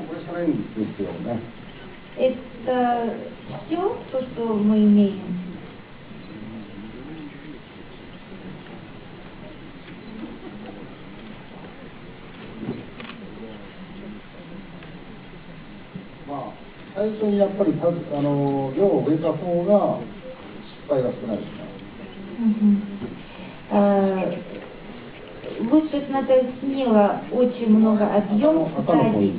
これしかないんですよね。Это все, то, что мы имеем. А, 最初にやっぱり量を植えた方が失敗が少ないですね。Лучше надо смело очень много объем садить.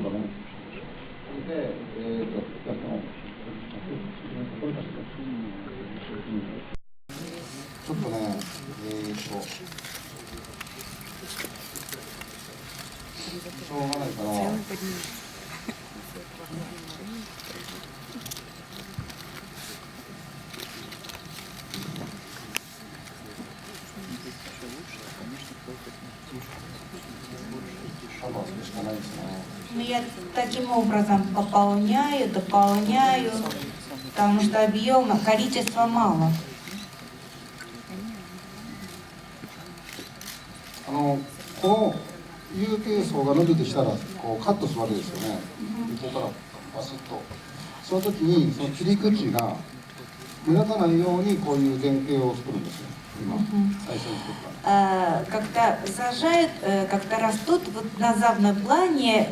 Я таким образом пополняю, дополняю, потому что объема, количества мало. この有形層が伸びてきたらこうカットするわけですよね。ここからバスッと。その時にその切り口が目立たないようにこういう原型を作るんですよ。Когда сажают, когда растут вот на задном плане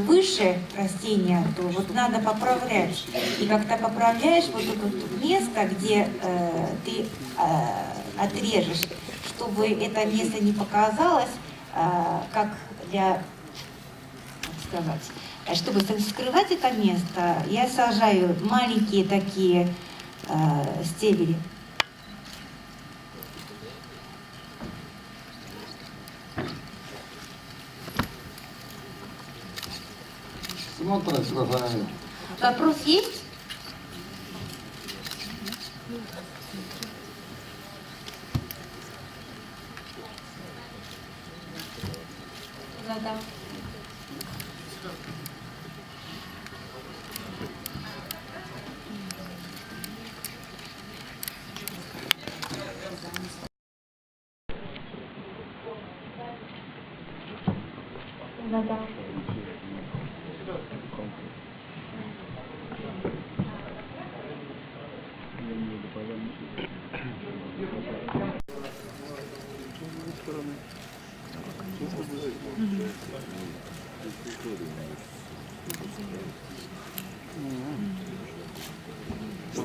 выше растения, то вот надо поправлять. И когда поправляешь вот это место, где ты отрежешь, чтобы это место не показалось, как для, как сказать, чтобы скрывать это место, я сажаю маленькие такие стебели. Вопрос есть? Да.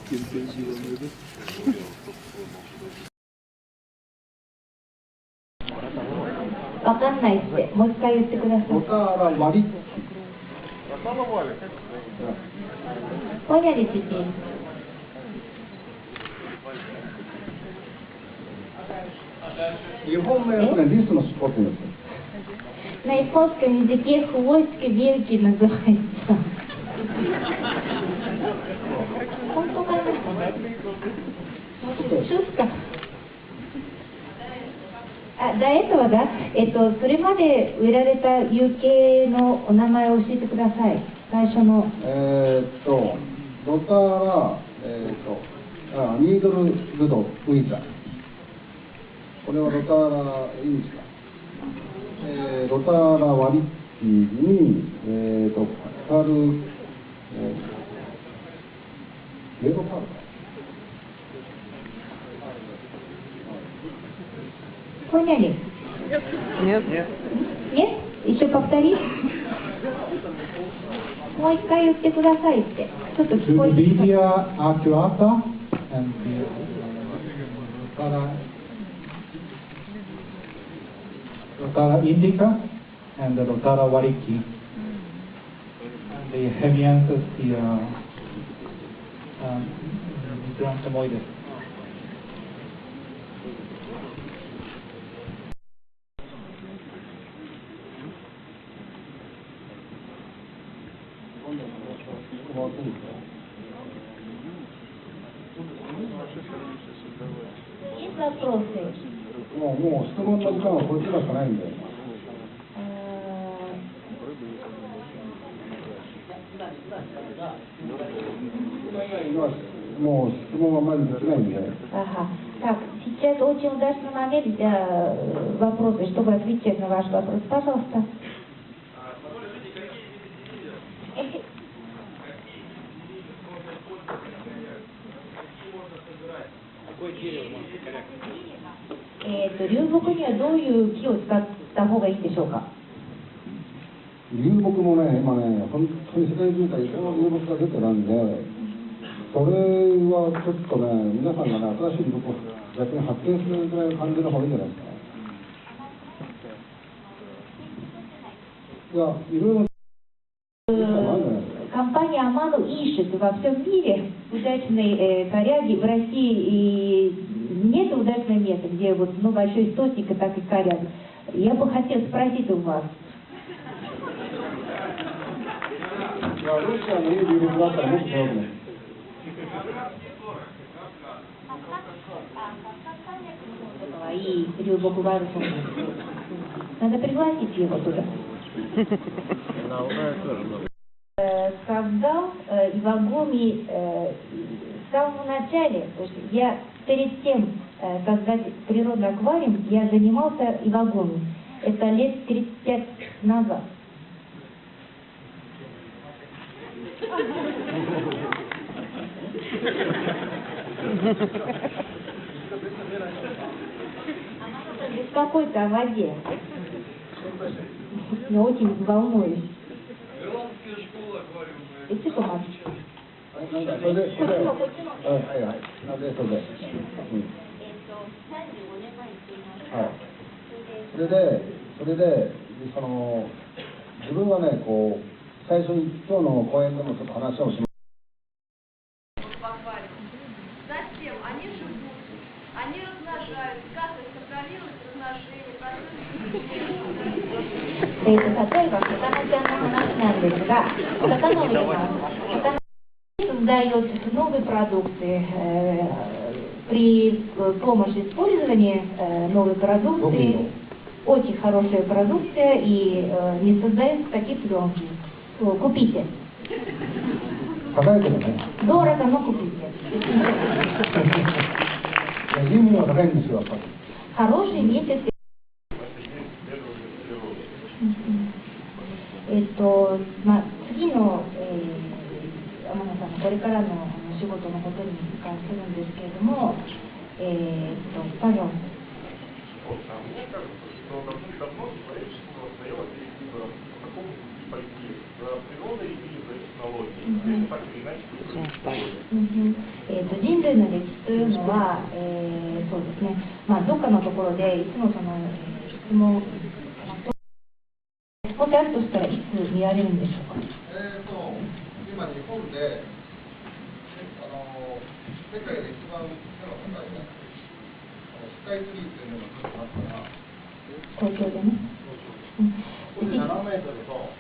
Интенсивно. わかんないって、もう一回言ってください。ロターラ割り。Puede repetir. На японском языке хвостик ветки называется. Шутка. До этого, да, それまで植えられた有形のお名前を教えてください。最初の。ロターラ、ニードルブドウ、ウィザ。これはロターラ、いいんですか。ロターラ割り機に、パル、レゴパル。Поняли? Нет. Нет? Еще повторить? もう一回言ってくださいって。ちょっと聞こえてきた。Lydia Arcuata and Rotara Indica and the Rotara Wariki. And the Hemianthus, the Granthemoides. もう質問の時間はこっちらしかないんで。もう質問はまずできないんで。Так, сейчас очень удачный момент для вопроса, чтобы отвечать на ваш вопрос. Пожалуйста. 流木にはどういう木を使った方がいいでしょうか。流木もね、今ね、本当に世界中からいろんな流木が出てるんで、それはちょっとね、皆さんがね、新しい流木を逆に発見するぐらいの感じの方がいいんじゃないですか。いや、いろいろ。Компания Amano ищет во всем мире удачные коряги. В России нет удачного места, где вот, ну, большой источник и так и коряг. Я бы хотел спросить у вас. いや、ロシアのいい流木だったらもっと強くね。И Любок Варусов. Надо пригласить его туда. Создал Ивагоми в самом начале, то есть я перед тем создать природный аквариум, я занимался Ивагоми. Это лет 35 назад. Беспокойся о воде. Я очень волнуюсь. Иди помочь. それで、はいはい、なんでそれで、はい、それで、その自分はね、こう最初に今日の講演でもちょっと話をしました。Затем они живут, они размножаются, как их контролируют размножение, процесс. 例えば魚ちゃんの話なんですが、魚を入れます。Создает новые продукты. При помощи использования новой продукции, очень хорошая продукция и не создается таких пленки. Купите. Дорого, но купите. Хороший месяц. 次の、天野さんのこれからの仕事のことに関するんですけれども、パジョン。人類の歴史というのは、そうですね、どっかのところでいつもその質問もしあるとしたらいつ見られるんでしょうか。今日本で世界で一番背の高いね、スカイツリーというのがずっとあったら、東京でね。7メートルと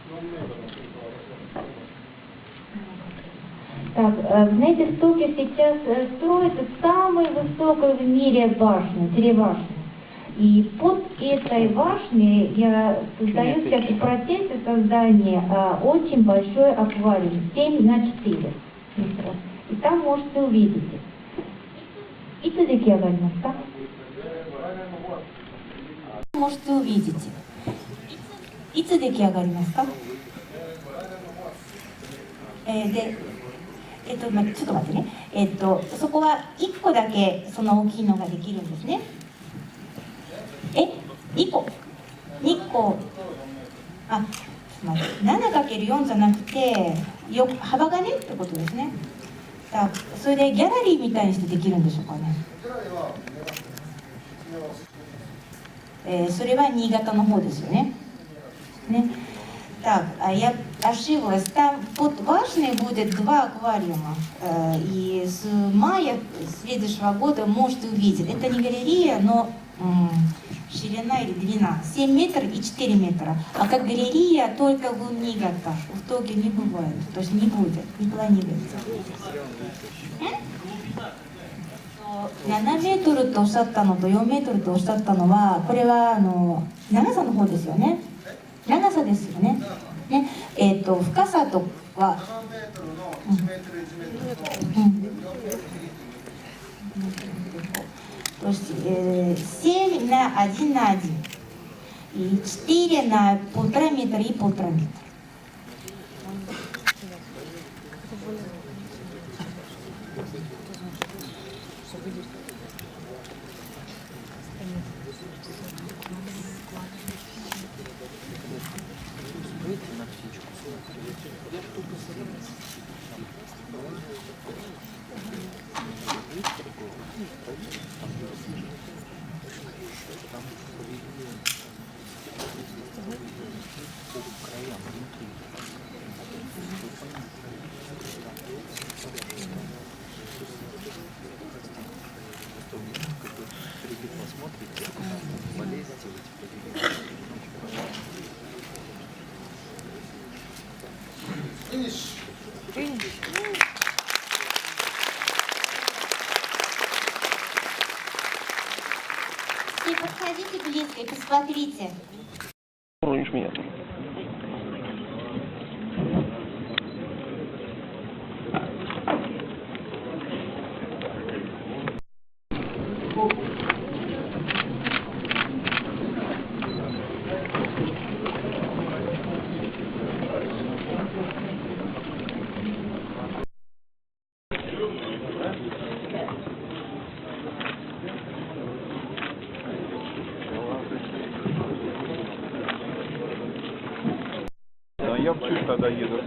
4メートルの水槽をТак, знаете, в Токио сейчас строится самая высокая в мире башня, 3 башни. И под этой башней создается в процессе создания очень большой аквариум, 7×4 метров. И там можете увидеть. いつ出来上がりますか? Можете увидеть. いつ出来上がりますか? でちょっと待ってね、そこは1個だけその大きいのができるんですね。2個あ、ちょっと待って、7×4 じゃなくて幅がねってことですね。それでギャラリーみたいにしてできるんでしょうかね。それは新潟の方ですよね。Так, я ошиблась. Там под башней будет 2 аквариума. И с мая следующего года можете увидеть. Это не галерея, но ширина или длина 7 метров и 4 метра. А как галерея только в Нигата. В Токио не бывает. То есть не будет, не планируется. 7メートルとおっしゃったのと4メートルとおっしゃったのは、これは長さの方ですよね。長さですよね。深さとは、То есть 7 на 1 на 1 и 4 на 1,5 метра и 1,5 метра. И подходите близко и посмотрите. Уронишь меня. Я в Чуть тогда еду.